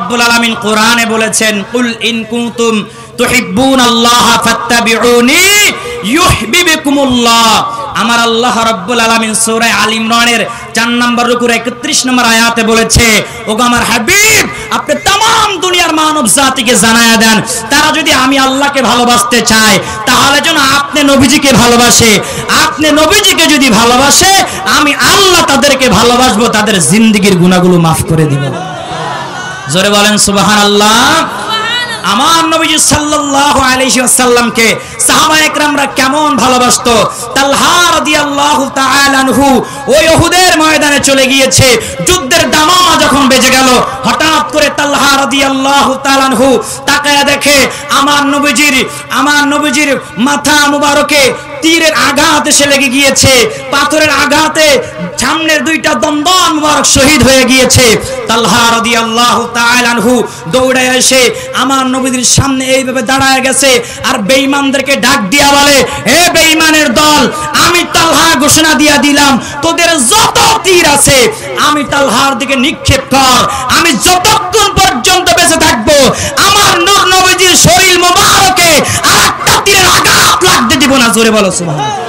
রাব্বুল আলামিন কোরআনে বলেছেন, কুল ইন কুনতুম তুহিব্বুনাল্লাহা ফাত্তাবিউনি ইউহিব্বুকুমুল্লাহ। আমার আল্লাহ রাব্বুল আলামিন সূরা আল ইমরানের 4 নম্বর রুকুর 31 নম্বর আয়াতে বলেছে, ওগো আমার হাবিব, আপনি तमाम দুনিয়ার মানব জাতিকে জানায়া দেন, তারা যদি আমি আল্লাহকে ভালোবাসতে চায় তাহলে যেন আপনি নবীজিকে ভালোবাসে, আপনি নবীজিকে যদি ভালোবাসে আমি আল্লাহ তাদেরকে ভালোবাসবো, তাদের জিন্দেগীর গুনাহগুলো মাফ করে দিব। জোরে বলেন সুবহানাল্লাহ। আমার নবীজি সাল্লাল্লাহু আলাইহি ওয়াসাল্লামকে সাহাবায়ে কেরামরা কেমন ভালোবাসতো। তালহা রাদিয়াল্লাহু তাআলা আনহু ওই উহুদের ময়দানে চলে গিয়েছে, যুদ্ধের দামামা যখন বেজে গেল, হঠাৎ করে তালহা রাদিয়াল্লাহু তাআলা আনহু তাকায়া দেখে আমার নবীজির মাথা মুবারকে তীরের আঘাত এসে লেগে গিয়েছে, পাথরের আঘাতে সামনের দুইটা দন্দন মুবারক শহীদ হয়ে গিয়েছে। তালহা রাদিয়াল্লাহু তাআলা আনহু দৌড়ে এসে আমার নবীর সামনে এইভাবে দাঁড়ায় গেছে, আর বেঈমানদেরকে ডাক দিয়া বলে, হে বেঈমানের দল, আমি তালহা ঘোষণা দিয়া দিলাম, তোদের যত তীর আছে আমি তালহার দিকে নিক্ষেপ কর, আমি যতক্ষণ পর্যন্ত বেঁচে থাকবো আমার নূর নবীজির শরীর মোবারকে আরেকটা তীরের আঘাত লাগতে দিব না। জোরে বলো সুবহানাল্লাহ।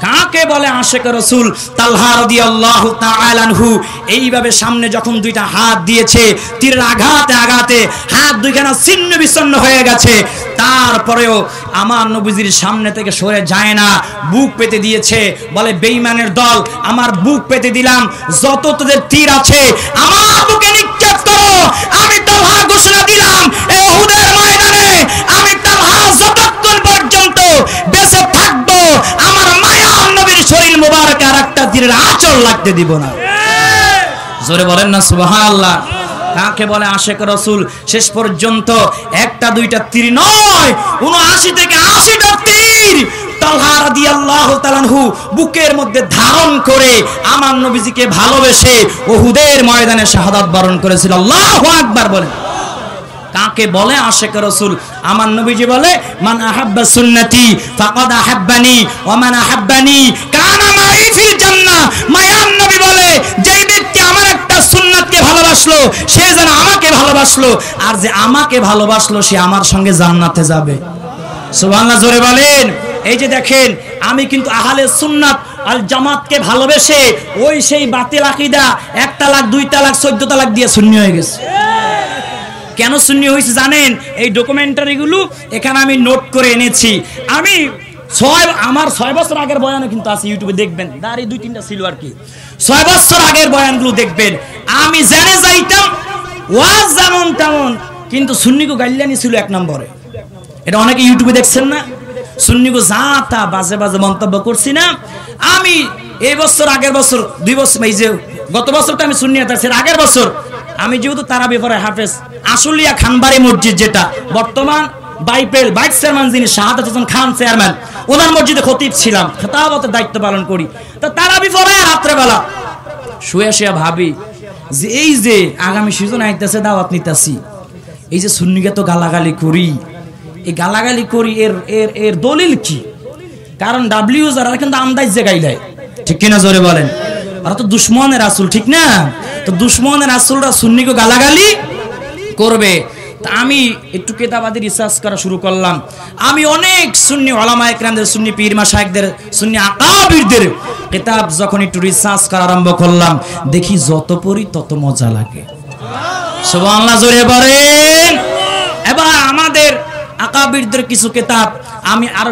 কাকে বলে আশিক রাসূল? তালহা রাদিয়াল্লাহু তাআলা আনহু এইভাবে সামনে যখন দুইটা হাত দিয়েছে, তীরের আঘাতে হাত দুইখানা ছিন্ন বিচ্ছিন্ন হয়ে গেছে, তারপরেও আমার নবীজির সামনে থেকে সরে যায় না, বুক পেতে দিয়েছে। বলে, বেঈমানের দল, আমার বুক পেতে দিলাম, যত তোদের তীর আছে আমার বুকে নিক্ষেপ করো, আমি তালহা ঘোষণা দিলাম এই উহুদের ময়দানে আমি তালহা যতক্ষণ পর্যন্ত বেঁচে থাকবো আমার মায়ার নবীর শরীর মোবারকে আরেকটা তীরের আঁচড় লাগতে দিব না। জোরে বলেন না সুবহানাল্লাহ। কাকে বলে আশিক রাসূল? শেষ পর্যন্ত একটা দুইটা তীর নয়, ৭৯ থেকে ৮০টা তীর তালহা রাদিয়াল্লাহু তাআলা আনহু বুকের মধ্যে ধারণ করে আমার নবীজিকে ভালোবেসে উহুদের ময়দানে শাহাদাত বরণ করেছিল। আল্লাহু আকবার বলেন। কাকে বলে আশিক রাসূল? আমার নবীজি বলে, মান আহাব্বা সুন্নতি ফাকাদ আহাব্বানি ওয়া মান আহাব্বানি কানা মাই ফিল জান্নাহ। মায়ার নবী বলে, যেই ব্যক্তি আমার একটা সুন্নাতকে ভালোবাসলো সে যেন আমাকে ভালোবাসলো, আর যে আমাকে ভালোবাসলো সে আমার সঙ্গে জান্নাতে যাবে। সুবহানাল্লাহ, জোরে বলেন। এই যে দেখেন, আমি কিন্তু আহলে সুন্নাত আল জামাতকে ভালোবেসে ওই সেই বাতিল আকীদা 1 তালাক 2 তালাক 14 তালাক দিয়ে সুন্নি হয়ে গেছে। কেন সুন্নি হয়েছে জানেন? এই ডকুমেন্টারিগুলো এখানে আমি নোট করে এনেছি। আমার 6 বছর আগের বয়ানও কিন্তু আছে, ইউটিউবে দেখবেন, দাঁড়ি 2-3টা ছিল আর কি, 6 বছর আগের বয়ানগুলো দেখবেন। আমি জেনে যাইতাম ওয়াজ যেমন তেমন, কিন্তু সুন্নিগো গাইলানি ছিল 1 নম্বরে। এটা অনেকে ইউটিউবে দেখছেন না, সুন্নিগো যা তা বাজে বাজে মন্তব্য করছি না আমি। এই বছর, আগের বছর, 2 বছর, এই যে গত বছরটা আমি সুন্নি আতাছি, আগের বছর আমি যেহেতু তারাবি পড়াই হাফেজ, আশুলিয়া খানবাড়ি মসজিদ, যেটা বর্তমান ভাইস চেয়ারম্যান যিনি শাহাদাত হোসেন খান চেয়ারম্যান, ওনার মসজিদে খতিব ছিলাম, খেতাবতের দায়িত্ব পালন করি। তো তারাবি পড়ায় রাত্রেবেলা শুয়ে ভাবি যে এই যে আগামী সিজন আইতেছে, দাওয়াত নিতেছি, এই যে সুন্নিকে তো গালাগালি করি, এই গালাগালি করি এর দলিল কি? কারণ ডাব্লিউ যারা কিন্তু আন্দাজ যে গাইলায়, ঠিক কিনা জোরে বলেন? ওরা তো দুশ্মনের রাসূল, ঠিক না? তো দুশ্মনের রাসূলরা সুন্নিকে গালাগালি করবে। তা আমি একটু কিতাবাদি রিসার্চ করা শুরু করলাম। আমি অনেক সুন্নি উলামায়ে কেরামদের, সুন্নি পীর মাশায়েখদের, সুন্নি আকাবিরদের কিতাব যখন একটু রিসার্চ করা আরম্ভ করলাম, দেখি যত পড়ি তত মজা লাগে। সুবহানাল্লাহ, জোরে বলেন। এবার আমাদের আকাবিরদের কিছু কিতাব আমি আর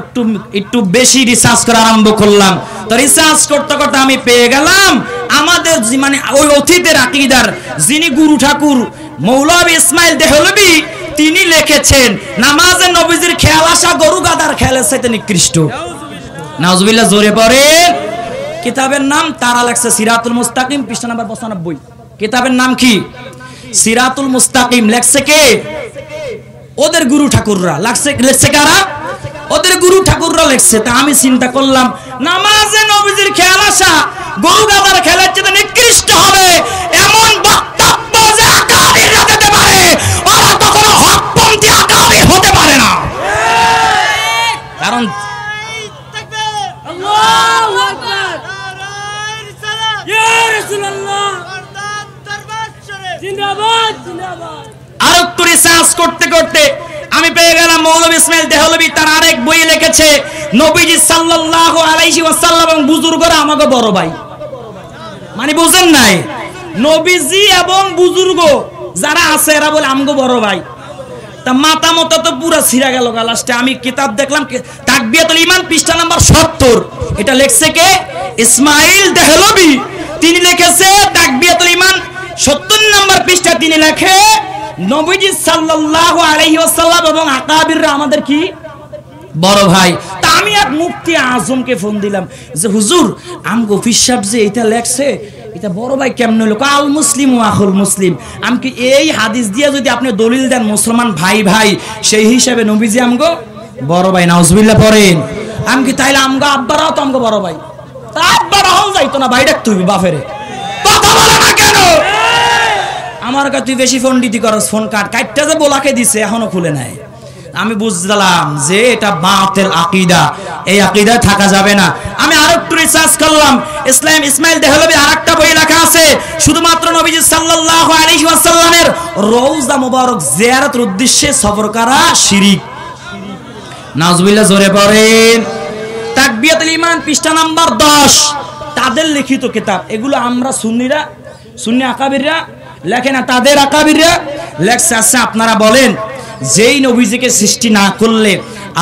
একটু বেশি রিসার্চ করা আরম্ভ করলাম। তো রিসার্চ করতে করতে আমি পেয়ে গেলাম আমাদের মানে ওই অতীতের আকীদার যিনি গুরু ঠাকুর মৌলভী ইসমাইল দেহলভী, তিনি লিখেছেন নামাজে নবীজির খেয়াল আসা গরু গাদার খেয়ালের চাইতে নিকৃষ্ট। নাউজুবিল্লাহ, জোরে পড়েন। কিতাবের নাম তারা লাগছে সিরাতুল মুস্তাকিম, পৃষ্ঠা নাম্বার 95। কিতাবের নাম কি? সিরাতুল মুস্তাকিম। লেখছে কে? ওদের গুরু ঠাকুররা। লেখছে কারা? ওদের গুরু ঠাকুররা লেখছে। তা আমি চিন্তা করলাম, নামাজে নবীজির খেয়াল আসা গরু গাদার খেয়ালের চাইতে নিকৃষ্ট হবে এমন বক্তব্য যে আকাবিররা দিতে পারে, ওরা কখনো হকপন্থী আকাবির হতে পারে না। কারণ আল্লাহু আকবার, ইয়া রাসূলুল্লাহ, জিন্দাবাদ আর একটু রিসার্চ করতে করতে আমি পেয়ে গেলাম মৌলভী ইসমাইল দেহলভী তার আরেক বই লিখেছে নবীজি সাল্লাল্লাহু আলাইহি ওয়াসাল্লাম এবং বুজুর্গরা আমাকে বড় ভাই। মানে বুঝেন নাই, নবীজি এবং বুজুর্গ যারা আছে এরা বলে আমগো বড় ভাই। তা মাথা মতো তো পুরো ছিঁড়া গেল। লাস্টে আমি কিতাব দেখলাম তাকবিয়াতুল ঈমান পৃষ্ঠা নাম্বার 70, এটা লেখছে কে? ইসমাইল দেহলভী। তিনি লিখেছে তাকবিয়াতুল ঈমান 70 নম্বর পৃষ্ঠা, তিনি লেখে নবীজি সাল্লাল্লাহু আলাইহি ওয়াসাল্লাম এবং আকাবিররা আমাদের কি বড় ভাই। তা আমি এক মুফতি আজমকে ফোন দিলাম যে হুজুর আমগো অফিস সাহেব যে এটা লেখছে এটা বড় ভাই কেমন হলো? আল মুসলিম ও আখুল মুসলিম। আমি কি এই হাদিস দিয়ে যদি আপনি দলিল দেন মুসলমান ভাই ভাই, সেই হিসাবে নবীজি আমগো বড় ভাই, নাউজুবিল্লাহ পড়েন। আমি কি তাইলে আমগো আব্বারাও তো আমগো বড় ভাই, তা আব্বারাও যাইতো না ভাই ডাকতে হইবে বাপেরে, কথা বলে না কেন? আমার কাছে তুই বেশি পণ্ডিতি করস, ফোন কাটটা যে বোলাকে দিছে এখনো খুলে নাই। আমি বুঝলাম যে এটা বাতিল আকীদা, এই আকীদায় থাকা যাবে না। আমি আরেকটু রিসার্চ করলাম, ইসমাইল দেহলভী আরেকটা বই লেখা আছে শুধুমাত্র নবীজি সাল্লাল্লাহু আলাইহি ওয়াসাল্লামের রওজা মুবারক জিয়ারতের উদ্দেশ্যে সফর করা শিরক। নাউজুবিল্লাহ জোরে পড়েন। তাকবিয়াতুল ঈমান পৃষ্ঠা নাম্বার 10 তাদের লিখিত কিতাব। এগুলো আমরা সুন্নিরা, সুন্নি আকাবিররা লেখে না, তাদের আকাবিররা লেখছে। আচ্ছা আপনারা বলেন, যেই নবীজিকে সৃষ্টি না করলে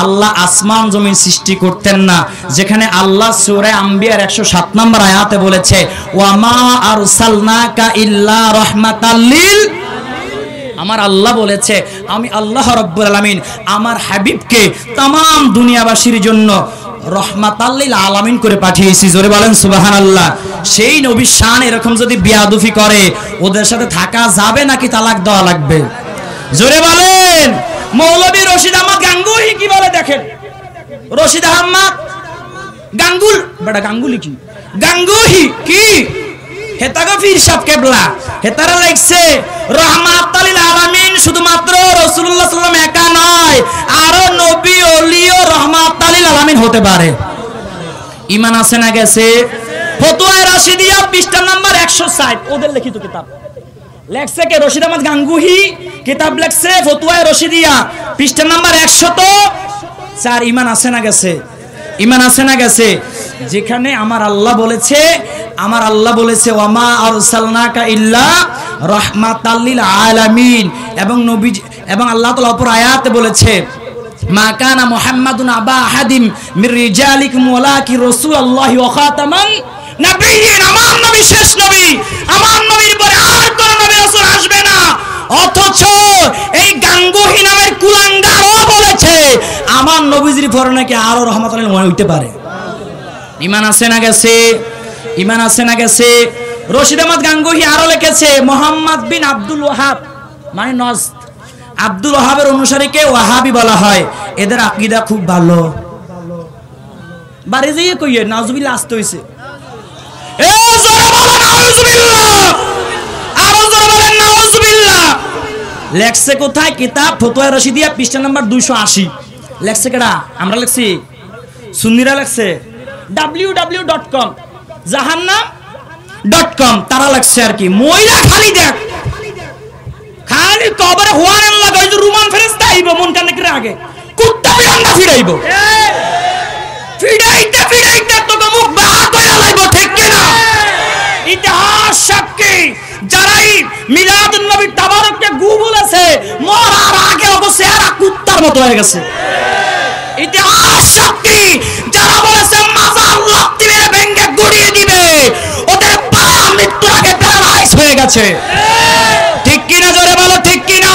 আল্লাহ আসমান জমিন সৃষ্টি করতেন না, যেখানে আল্লাহ সূরা আম্বিয়ার 107 নম্বর আয়াতে বলেছে ওয়া মা আরসালনাকা ইল্লা রাহমাতাল লিল, আমার আল্লাহ বলেছে আমি আল্লাহ রাব্বুল আলামিন আমার হাবিবকে तमाम দুনিয়াবাসীর জন্য রহমাতাল লিল আলামিন করে পাঠিয়েছি। জোরে বলেন সুবহানাল্লাহ। সেই নবীর শান এরকম যদি বিয়াদুফি করে ওদের সাথে থাকা যাবে নাকি তালাক দেওয়া লাগবে? জোরে বলেন। মৌলভী রশিদ আহমদ গাঙ্গুহি কি বলে দেখেন, রশিদ আহমদ গাঙ্গুল বড় গাঙ্গুলি কি গাঙ্গুহি কি হেতাগো পীর সাহেব কেবলা হেতারা লিখছে রহমাতাল লিল আলামিন শুধুমাত্র রাসূলুল্লাহ সাল্লাল্লাহু আলাইহি ওয়াসাল্লাম একা নয়, আরো নবী ওলিও রহমাতাল লিল আলামিন হতে পারে। ঈমান আছে না গেছে? ফতোয়া রাশিদিয়া পৃষ্ঠা নাম্বার 160 ওদের লিখিত কিতাব লেখছে কে? রশিদ আহমদ গাঙ্গুহি কিতাব লেখছে ফতোয়া রশিদিয়া পৃষ্ঠা নাম্বার 104। ঈমান আছে না গেছে? ঈমান আছে না গেছে? যেখানে আমার আল্লাহ বলেছে ওয়া মা আরসালনাকা ইল্লা রাহমাতাল লিল আলামিন, এবং নবী এবং আল্লাহ তাআলা অপর আয়াতে বলেছে মা কানা মুহাম্মাদুন আবা আহাদিম মির রিজালিকুম ওয়ালাকি রাসূলুল্লাহি ওয়া খাতামান নবিয়্যিন, আমার নবী শেষ নবী, আমার নবীর পরে আর কোন নবী রাসূল আসবে না। অথচ এই গাঙ্গুহি নামের কুলাঙ্গারও বলেছে আমার নবীজির পরে নাকি আরো রহমাতুল লিল আলামিন হইতে পারে। ঈমান আছে না গেছে? ঈমান আছে না গেছে? রশিদ আহমদ গাঙ্গুহি আরো লিখেছে মুহাম্মদ বিন আব্দুল ওয়াহাব, মানে নজদ আব্দুল ওয়াহাবের অনুসারীকে ওয়াহাবি বলা হয়, এদের আকীদা খুব ভালো। বাড়ি যেয়ে কইয়ে নাউজুবিল্লাহ আসতে হইছে। এ জোরে বলো নাউজুবিল্লাহ, আরো জোরে বলেন নাউজুবিল্লাহ। লেখছে কোথায়? কিতাব ফতোয়া রশিদিয়া পৃষ্ঠা নাম্বার 280। লেখছে কেডা? আমরা লেখছি, সুন্নিরা লেখছে। www.com জাহান্নাম.com তারা লেখছে আর কি। মইরা খালি দেখ, খালি কবরে হুয়ান লাগাই যে রুমান ফেরেশতা আইবো মন কানে করে আগে কুত্তা বিড়াঙ্গা ফিরাইবো, ফিরাইতে তোকে মুখ বাহা কইরা লাইবো, ঠিক কি না? ইতিহাস সাক্ষী যারাই মিলাদুন নবী তাবারককে গু বলেছে মরার আগে অবশ্যই আর কুত্তার মতো হয়ে গেছে। ইতিহাস সাক্ষী যারা বলেছে মাজার লাত্তি মেরে ভেঙে গুড়িয়ে দিবে ওদের পা মৃত্যুর আগে প্যারালাইজ হয়ে গেছে, ঠিক কি না? জোরে বলো ঠিক কি না?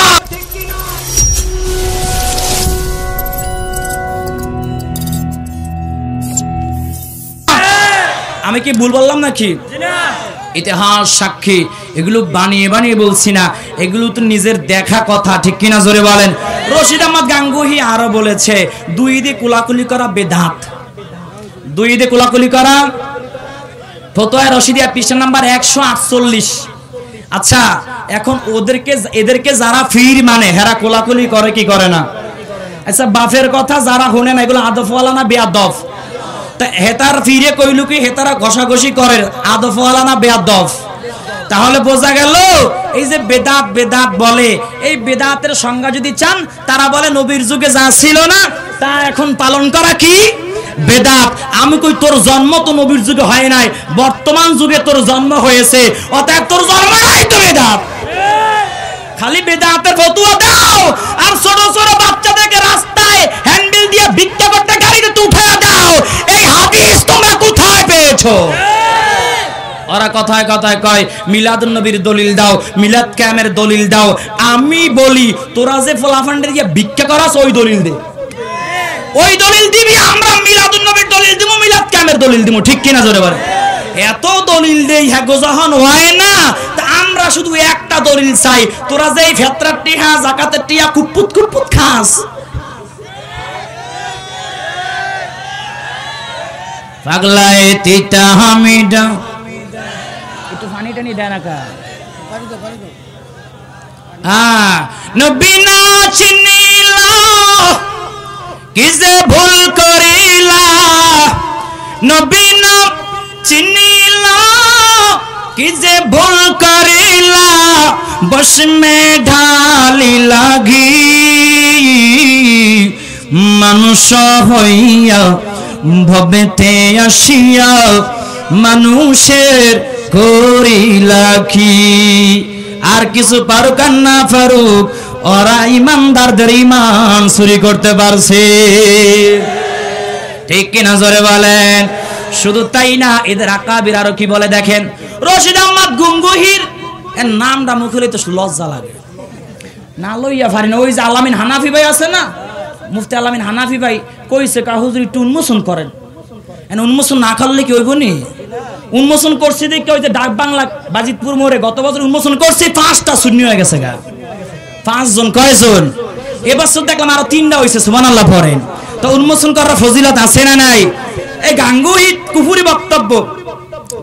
আমি কি ভুল বললাম নাকি? ইতিহাস সাক্ষী, এগুলো বানিয়ে বানিয়ে বলছি না, এগুলো তো নিজের দেখা কথা, ঠিক কিনা? জোরে বলেন। রশিদ আহমদ গাঙ্গুহি আরো বলেছে দুই ঈদে কোলাকুলি করা বেদাত, দুই ঈদে কোলাকুলি করা। ফতোয়া রশিদিয়া পৃষ্ঠা নাম্বার 148। আচ্ছা এখন এদেরকে যারা ফির মানে হেরা কোলাকুলি করে কি করে না? আচ্ছা বাফের কথা যারা শুনে না এগুলো আদফওয়ালা না বেয়াদব? তা হেতার ফিরে কইলু কি হেতারা ঘষাঘষি করে আদফওয়ালা না বেয়াদব? তাহলে বোঝা গেল এই যে বেদাত বেদাত বলে, এই বেদাতের সংজ্ঞা যদি চান তারা বলে নবীর যুগে যা ছিল না তা এখন পালন করা কি বেদাত। আমি কই তোর জন্ম তো নবীর যুগে হয় নাই, বর্তমান যুগে তোর জন্ম হয়েছে, অতএব তোর জন্ম নাই তো বেদাত। খালি বেদাতের ফতোয়া দাও আর ছোট ছোট বাচ্চাদেরকে রাস্তায় হ্যান্ডেল দিয়ে ভিক্ষা করতে গাড়িতে উঠায় দাও। এই হাদিস তোমরা কোথায় পেয়েছো? ওরা কথায় কথায় কয় মিলাদুন নবীর দলিল দাও, মিলাদ কিয়ামের দলিল দাও। আমি বলি তোরা যে ফলাফান্ডে গিয়ে ভিক্ষা করাস ওই দলিল দে, ওই দলিল দিবি। আমরা মিলাদুন নবীর দলিল দিব, মিলাদ কিয়ামের দলিল দিব, ঠিক কিনা জোরে বলে? এত দলিল দেই হ্যাঁ যখন হয় না, তা আমরা শুধু একটা দলিল চাই। তোরা যে এই ফেতরার টিহা যাকাতের টিহা কুপুত কুপুত খাস, পাগলায় তিতা হামিদা একটু পানি টানি দেয় না কা নবী না চিনিলা কি যে ভুল করিলা, নবী না চিনিলা কি যে ভুল করিলা, বসমে ঢালি লাগি মানুষ হইয়া ভবেতে আসিয়া মানুষের করিলা কি। আর কিছু পারুক আর না পারুক, ওরা ইমানদারদের ইমান চুরি করতে পারছে, ঠিক কিনা জোরে বলেন? শুধু তাই না, এদের আকাবির আরো কি বলে দেখেন। রশিদ আহমদ গঙ্গুহির এর নামটা মুখে লইতে লজ্জা লাগে, না লইয়া পারি না। ওই যে আলামিন হানাফি ভাই আছে না, মুফতি আলামিন হানাফি ভাই কইছে কা হুজুর একটু উন্মোচন করেন। উন্মোচন না করলে কি হইব নি? উন্মোচন করছি দেখে ওই যে ডাক বাংলা বাজিতপুর মোড়ে গত বছর উন্মোচন করছি, 5টা শূন্য হয়ে গেছে গা। 5 জন কয়জন? এবছর দেখলাম আরো 3টা হয়েছে, সুবহানাল্লাহ পড়েন। তো উন্মোচন করার ফজিলত আছে না নাই? এই গাঙ্গুহি কুফুরি বক্তব্য,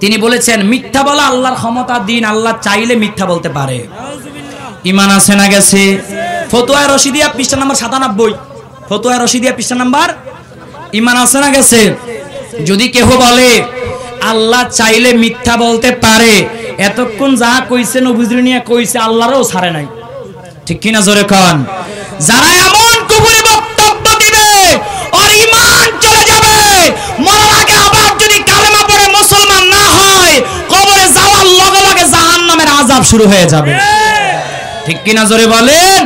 তিনি বলেছেন মিথ্যা বলা আল্লাহর ক্ষমতা দিন, আল্লাহ চাইলে মিথ্যা বলতে পারে। ইমান আছে না গেছে? ফতোয়া রশিদিয়া পৃষ্ঠা নাম্বার 97, ফতোয়া রশিদিয়া পৃষ্ঠা নাম্বার, ইমান আছে না গেছে? যদি কেহ বলে আল্লাহ চাইলে মিথ্যা বলতে পারে, এতক্ষণ যা কইছে নবীজি নিয়ে কইছে, আল্লাহরও ছাড়ে নাই, ঠিক কিনা জোরে কোন? যারা এমন কুফরি বক্তব্য দিবে ওর ঈমান চলে যাবে, মরার আগে আবার যদি কালেমা পড়ে মুসলমান না হয়, কবরে যাওয়ার লগে লগে জাহান্নামের আযাব শুরু হয়ে যাবে, ঠিক কিনা জোরে বলেন?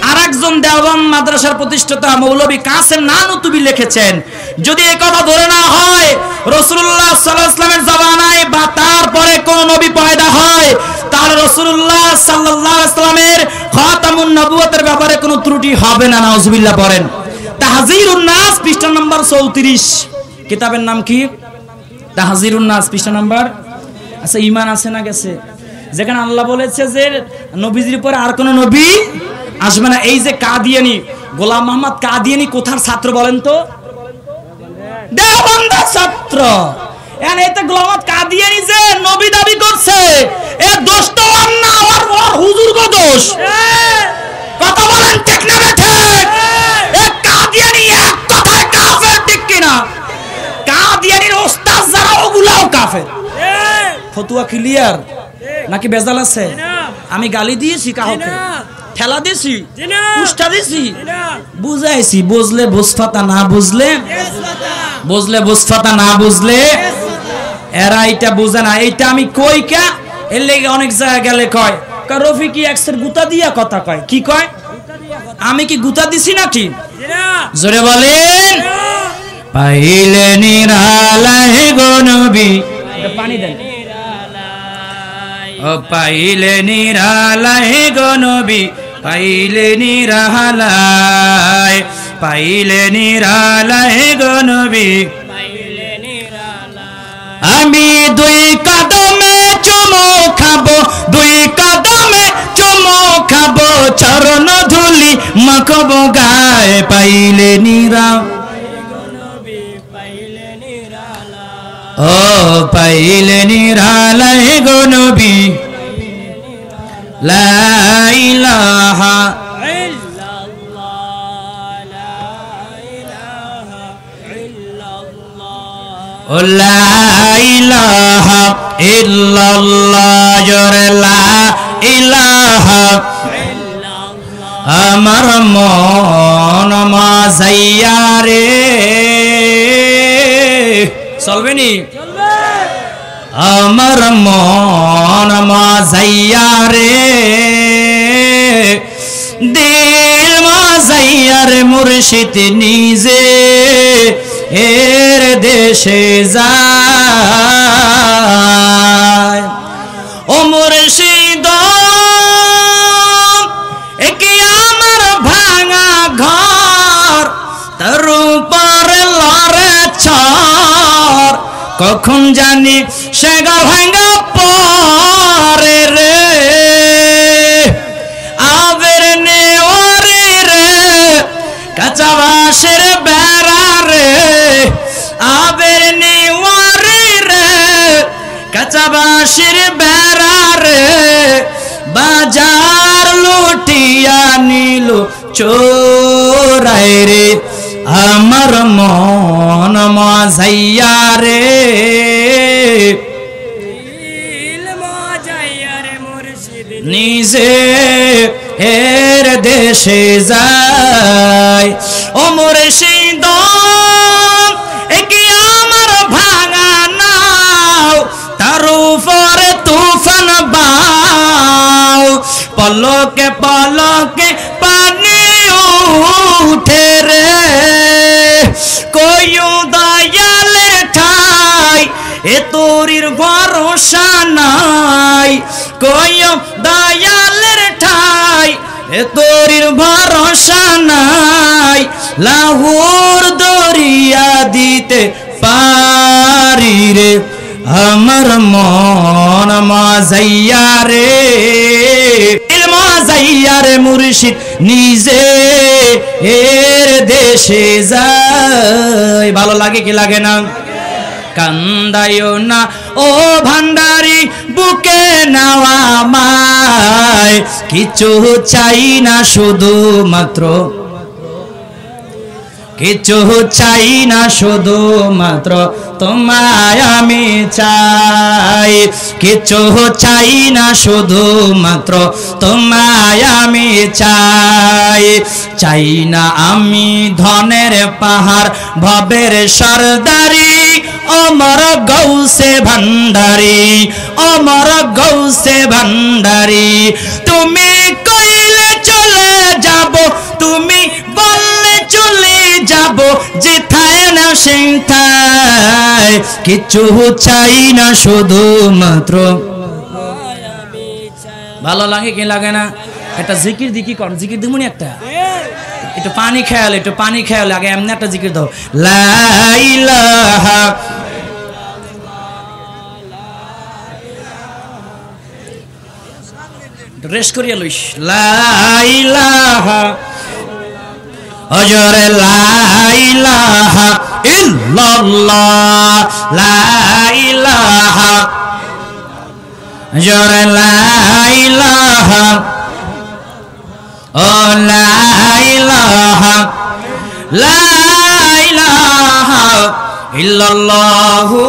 আরেকজন দেওবন্দ মাদ্রাসার প্রতিষ্ঠাতা মৌলভী কাসেম নানুতুবি লিখেছেন, যদি এই কথা ধরে না হয় রাসূলুল্লাহ সাল্লাল্লাহু আলাইহি ওয়াসাল্লামের জামানায় বা তারপরে কোন নবী পয়দা হয়, তাহলে রাসূলুল্লাহ সাল্লাল্লাহু আলাইহি ওয়াসাল্লামের খাতামুন নবুয়তের ব্যাপারে কোনো ত্রুটি হবে না। নাউজুবিল্লাহ পড়েন। তাহযীরুন নাস পৃষ্ঠা নাম্বার 34, কিতাবের নাম কি? তাহযীরুন নাস পৃষ্ঠা নাম্বার। আচ্ছা, ঈমান আছে না গেছে? যেখানে আল্লাহ বলেছে যে নবীজির পরে আর কোন নবী আসবে না। এই যে কাদিয়ানি গোলাম মোহাম্মদ কাদিয়ানি কোথার ছাত্র বলেন তো? দেওবন্দের ছাত্র। এতে গোলাম মোহাম্মদ কাদিয়ানি যে নবী দাবি করছে, এ দোষ তো ওর না, ওর হুজুর গো দোষ। কথা বলেন ঠিক না বেঠে? এ কাদিয়ানি এক কথায় কাফের, ঠিক কিনা? কাদিয়ানির ওস্তাদ যারা ওগুলাও কাফের। ফতোয়া ক্লিয়ার নাকি বেজাল আছে? আমি গালি দিয়েছি কাউকে? ঠেলা দিছি? উষ্টা দিছি? বুঝাইছি। বুঝলে বুঝফাতা, না বুঝলে বুঝলে বুঝফাতা, না বুঝলে এরা এটা বুঝে না। এইটা আমি কই কা এর লেগে অনেক জায়গা গেলে কয় রফিকি একসের গুতা দিয়া কথা কয়। কি কয়? আমি কি গুতা দিছি নাকি? জোরে বলেন। পাইলে নিরালায় গো নবী, পানি দেন। ও পাইলে নিরালায় গো নবী, পাইলে নিরালায়, পাইলে নিরালায় গো নবী, পাইলে নিরালায়। আমি দুই কদমে চুমু খাবো, দুই কদমে চুমু খাবো, চরণ ধুলি মাখবো গায়ে, পাইলে নিরালায়। ও পাইলে নিরালায় গো নবী, লা ইলাহা ইল্লাল্লাহ, লা ইলাহা ইল্লাল্লাহ। লা ইলাহা ইল্লাল্লাহ জোরে লা ইলাহা আমার মন মাজাইয়া রে চলবে নি আমার মন মাজাইয়া রে দিল মাজাইয়া রে মুর্শিদ নিজে এর দেশে যায় ও মুর্শিদ একি আমার ভাঙা ঘর তার উপরে লড়ে ছর কখন জানি সে গা ভাঙা পরে রে আবের নেওয়ারে রে কাঁচা বাঁশের বেড়া রে আবের নেওয়ারে রে কাঁচা বাঁশের বেড়া রে বাজার লুটিয়া নিল চোরাই রে আমার মন মাজাইয়া রে নিজে এর দেশে যায় ও মুর্শিদ একি আমার ভাঙা নাও তার উপরে তুফান বাও পলকে পলকে পানি উঠে রে কয়ু দয়ালের ঠাই এ তোরির ভরসা নাই কয়ু দয়ালের ঠাই এ তোরির ভরসা নাই লাহুর দরিয়া দিতে পারি রে আমার মন মাজাইয়া রে মাজাইয়া রে মুর্শিদ নিজে এর দেশে যায় ভালো লাগে কি লাগে না কান্দায়ো না ও ভান্ডারি বুকে নাওয়া মায় কিছু চাই না শুধু মাত্র কিছু চাই না শুধু মাত্র তোমায় আমি চাই কিছু চাই না শুধু মাত্র তোমায় আমি চাই চাই না আমি ধনের পাহাড় ভবের সরদারি অমর গৌসে ভান্ডারি অমর গৌসে ভান্ডারি তুমি কইলে চলে যাব তুমি বললে চলে যাব যেথায় না সেথায় কিছু চাই না শুধু মাত্র ভালো লাগে কি লাগে না একটা জিকির দিকি কোন জিকির দিমুনি একটা একটু পানি খেয়াল আগে এমনি একটা জিকির দাও লা ইলাহা রেস্ট করিয়া লইস লা ইলাহা অজরে লা ইলাহা ইল্লাল্লাহ লা ইলাহা অজরে লা ইলাহা ও লা ইলাহা লা ইলাহা ইল্লাল্লাহু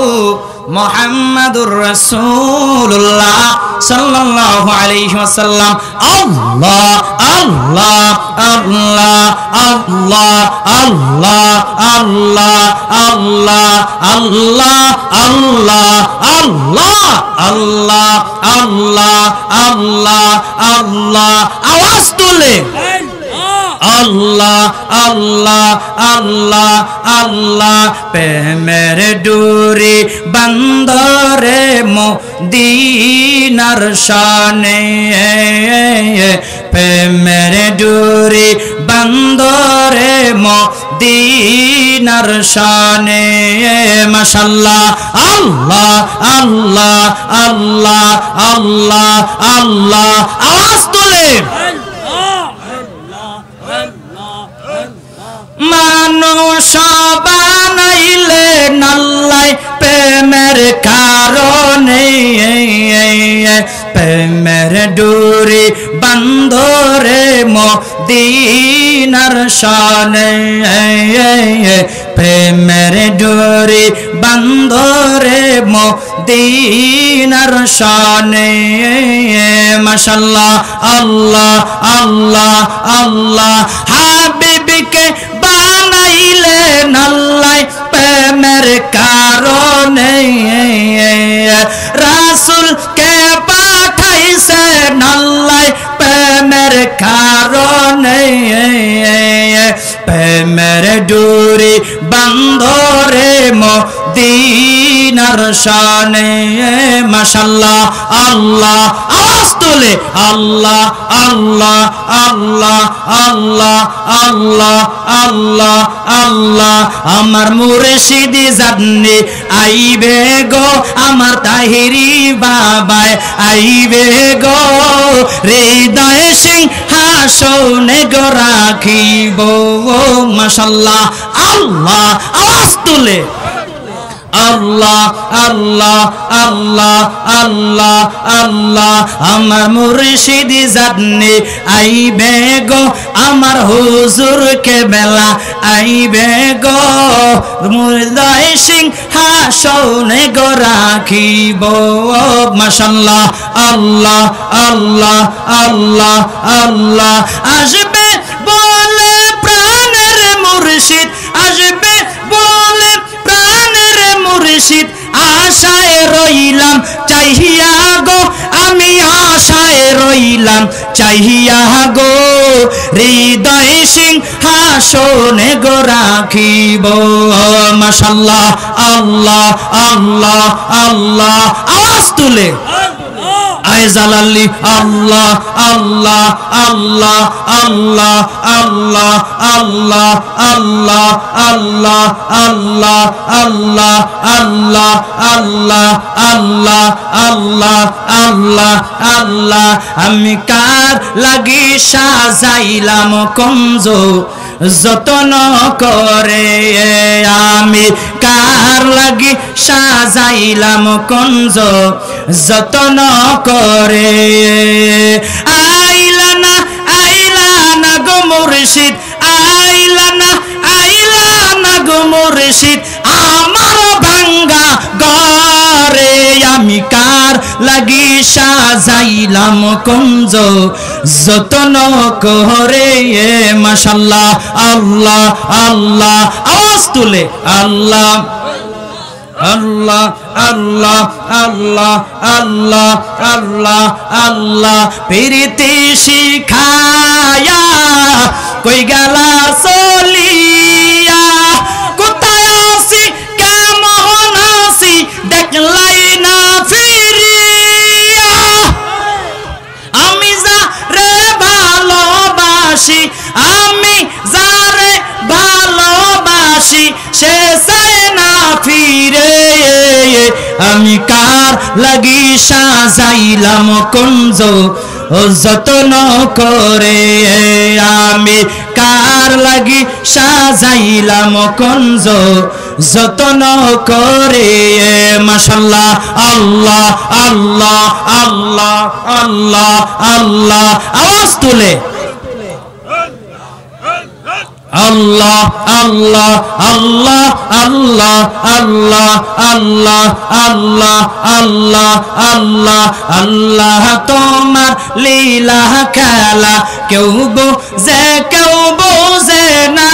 মুহাম্মাদুর রাসূলুল্লাহ সাল্লাল্লাহু আলাইহি ওয়াসাল্লাম আল্লাহ আল্লাহ আল্লাহ আল্লাহ আল্লাহ আল্লাহ আল্লাহ আল্লাহ আল্লাহ আল্লাহ আল্লাহ আল্লাহ আল্লাহ আল্লাহ আওয়াজ তুলে আল্লাহ আল্লাহ আল্লাহ আল্লাহ প্রেমের ডুরি বন্দরে মদিনার শানে প্রেমের ডুরি বন্দরে মদিনার শানে মাশাআল্লাহ আল্লাহ আল্লাহ আল্লাহ আল্লাহ আল্লাহ আওয়াজ তুলে মানুষ বানাইলে নাল্লাই প্রেমের কারণে প্রেমের ডুরি বন্ধর রে মদিনার শানে প্রেমের ডোরে বান্ধরে মদিনার শানে মাশাআল্লাহ আল্লাহ আল্লাহ আল্লাহ হাবিবকে বানাইলেন আল্লাহ প্রেমের কারণে রাসূলকে পাঠাইছেন আল্লাহ প্রেমের কারণে প্রেমের ডোরে বান্ধরে মদিনার শানে মাশাআল্লাহ আল্লাহ আওয়াজ তুলে আল্লাহ আল্লাহ আল্লাহ আল্লাহ আল্লাহ আল্লাহ আল্লাহ আমার মুর্শিদ জান্নে আইবে গো আমার তাহিরি বাবায় আইবে গো হৃদয় সিংহাসনে গো রাখিব মাশাআল্লাহ আল্লাহ আওয়াজ তুলে আল্লাহ আল্লাহ আল্লাহ আল্লাহ আল্লাহ আমার মুর্শিদ জান্নে আইবে গো আমার হুজুর কেবলা আইবে গো হৃদয় সিংহাসনে গো রাখিব মাশাআল্লাহ আল্লাহ আল্লাহ আল্লাহ আল্লাহ আসবে বলে প্রাণের মুর্শিদ আসবে বলে প্রাণের মুর্শিদ আশায় রইলাম চাহিয়া গো আমি আশায় রইলাম চাহিয়া গো হৃদয় সিংহাসনে গো রাখিব মাশাআল্লাহ আল্লাহ আল্লাহ আল্লাহ আওয়াজ তুলে আয় জালালি আল্লাহ আল্লাহ আল্লাহ আল্লাহ আল্লাহ আল্লাহ আল্লাহ আল্লাহ আল্লাহ আল্লাহ আল্লাহ আল্লাহ আল্লাহ আল্লাহ আল্লাহ আল্লাহ আমি কার লাগি সাজাইলাম কুঞ্জ যতন করে আমি কার লাগি সাজাইলাম কুঞ্জ যতন করে আইলা না গো মুর্শিদ আইলা না গো মুর্শিদ আমার ভাঙ্গা ঘরে আমি কার লাগি সাজাইলাম কুঞ্জ যতন করে মাশাআল্লাহ আল্লাহ আল্লাহ আওয়াজ তুলে আল্লাহ আল্লাহ আল্লাহ আল্লাহ আল্লাহ আল্লাহ আল্লাহ প্রীতি শিখায়া কই গেলা চলিয়া কোথায় আসি কেমন আসি দেখলাই না ফিরিয়া আমি যারে ভালোবাসি আমি যারে ভালোবাসি সে চায় না ফিরে আমি কার লাগি সাজাইলাম কুঞ্জ যতন করে আমি কার লাগি সাজাইলাম কুঞ্জ যতন করে মাশাআল্লাহ আল্লাহ আল্লাহ আল্লাহ আল্লাহ আল্লাহ আওয়াজ তুলে আল্লাহ আল্লাহ আল্লাহ আল্লাহ আল্লাহ আল্লাহ আল্লাহ আল্লাহ আল্লাহ আল্লাহ তোমার লীলা খেলা কেউ বোঝে না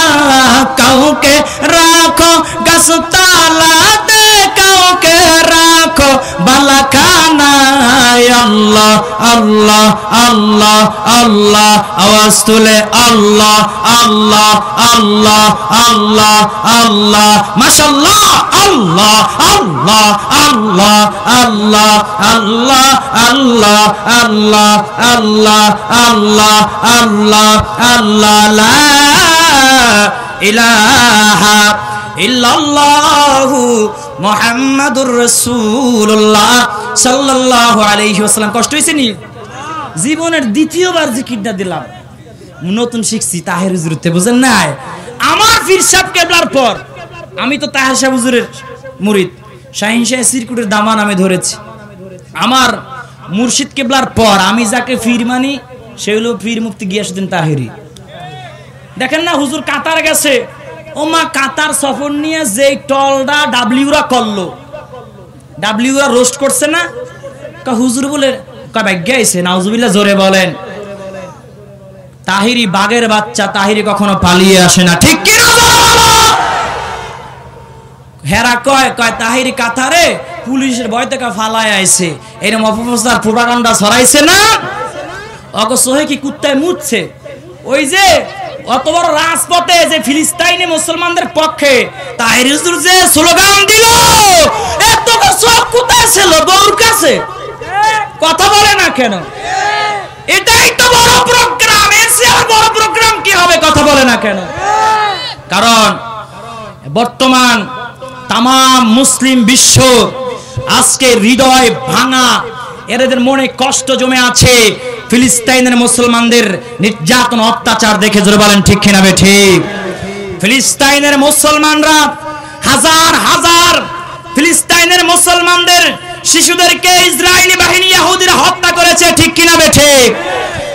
কাউকে রাখো গাছতলাতে কাউকে রাখো বালাখানায় আল্লাহ আল্লাহ আল্লাহ আল্লাহ আওয়াজ তুলে আল্লাহ আল্লাহ আল্লাহ আল্লাহ আল্লাহ মাশাআল্লাহ আল্লাহ আল্লাহ আল্লাহ আল্লাহ আল্লাহ আল্লাহ আল্লাহ আল্লাহ আল্লাহ আল্লাহ আল্লাহ লা ইলাহা ইল্লাল্লাহু মুহাম্মাদুর রাসূলুল্লাহ সাল্লাল্লাহু আলাইহি ওয়াসাল্লাম। কষ্ট হইছে নি? জীবনের দ্বিতীয়বার জিকিরটা দিলাম, নতুন শিখছি তাহের হুজুরতে, বুঝেন নাই? আমার পীর সাহেব কেবলার পর আমি তো তাহের সাহেব হুজুরের মুরিদ, শাহিন শাহ সিরকুটের দামান আমি ধরেছি। আমার মুর্শিদ কেবলার পর আমি যাকে পীর মানি সে হলো পীর মুফতি গিয়াসউদ্দিন তাহেরি। দেখেন না হুজুর কাতার গেছে, ও মা কাতার সফর নিয়ে যে টলটা ডাব্লিউরা করলো, ডাব্লিউরা রোস্ট করছে না, হুজুর বলে ভাগ্য আইছে, নাউজুবিল্লাহ জোরে বলেন। তাহিরি বাঘের বাচ্চা, তাহিরি কখনো পালিয়ে আসে না, ঠিক কি না? হেরা কয় তাহিরি কাতারে পুলিশের ভয় থেকে ফালায় আইছে, এরকম অপপ্রচার প্রোপাগান্ডা ছড়াইছে না, অগো সোহে কি কুত্তায় মুতছে। ওই যে অত বড় রাজপথে যে ফিলিস্তিনি মুসলমানদের পক্ষে তাহিরি হুজুর যে স্লোগান দিল, এত সব কোথায় ছিল? গরুর কাছে। কথা বলে না কেন? এটাই তো বড় প্রোগ্রাম, এর চেয়ে বড় প্রোগ্রাম কি হবে? কথা বলে না কেন? কারণ বর্তমান তাম মুসলিম বিশ্ব আজকে হৃদয় ভাঙা, এদের মনে কষ্ট জমে আছে ফিলিস্তিনের মুসলমানদের নির্যাতন অত্যাচার দেখে। জোরে বলেন ঠিক কিনা বে ঠিক? ফিলিস্তিনের মুসলমানরা হাজার হাজার ফিলিস্তিনের মুসলমানদের শিশুদেরকে ইসরায়েলি বাহিনী ইহুদিরা হত্যা করেছে, ঠিক কিনা বে ঠিক?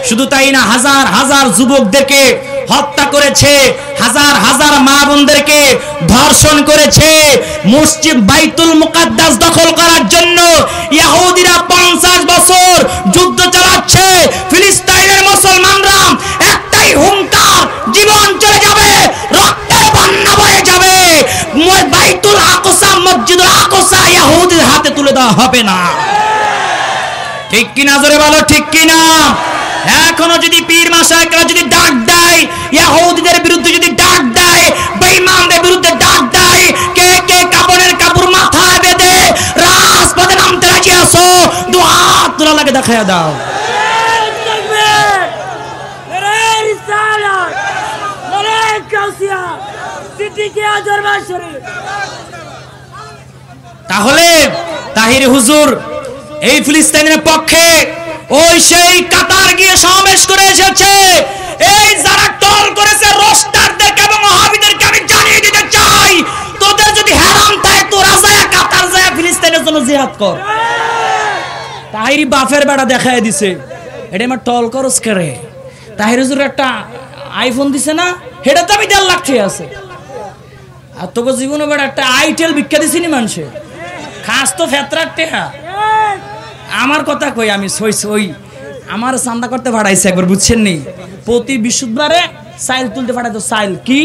শুধু তাই না, হাজার হাজার যুবকদেরকে হত্যা করেছে, হাজার হাজার মা বোনদেরকে ধর্ষণ করেছে। মসজিদ বাইতুল মুকাদ্দাস দখল করার জন্য ইহুদিরা 50 বছর যুদ্ধ চালাচ্ছে। ফিলিস্তিনের মুসলমানরা একটাই হুঙ্কার, জীবন চলে যাবে, রক্তের বন্যা বয়ে যাবে, বাইতুল আকসা, মসজিদুল আকসা ইহুদিদের হাতে তুলে দেওয়া হবে না, ঠিক কিনা? জোরে বলো ঠিক কিনা? এখনো যদি পীর মাশায়েখরা যদি ডাক দেয়, ইহুদিদের বিরুদ্ধে যদি ডাক দেয়, বেঈমানদের বিরুদ্ধে ডাক দেয়, কে কে কাপড়ের কাপড় মাথায় বেঁধে রাজপথে নামতে রাজি আছো? দুই হাত তোলা লাগে দেখায়া দাও। তাহলে তাহিরি হুজুর এই ফিলিস্তিনের পক্ষে ওই সেই কাতার গিয়ে সমাবেশ করে এসেছে। এই যারা টল করেছে রোস্টারদেরকে এবং ওহাবিদেরকে আমি জানিয়ে দিতে চাই, তোদের যদি হারাম থাকে তোরা যায় কাতার যায় ফিলিস্তিনের জন্য জিহাদ কর। তাহিরি বাফের বেড়া দেখায় দিছে, এটা আমার টল করস করে। তাহিরি হুজুর একটা আইফোন দিছে না, সেটা তো আমি 1.5 লাখ টাকা আছে। আর তোকে জীবনে বেড়া একটা আইটেল ভিক্ষা দিছি নি মানুষে, খাস তো ফেতরার টেহা। আমার কথা কই, আমি ওই আমার চান্দা করতে ভাড়াইছে একবার, বুঝছেন নি? প্রতি বৃহস্পতিবারে সাইল তুলতে ভাড়াইতো। সাইল কি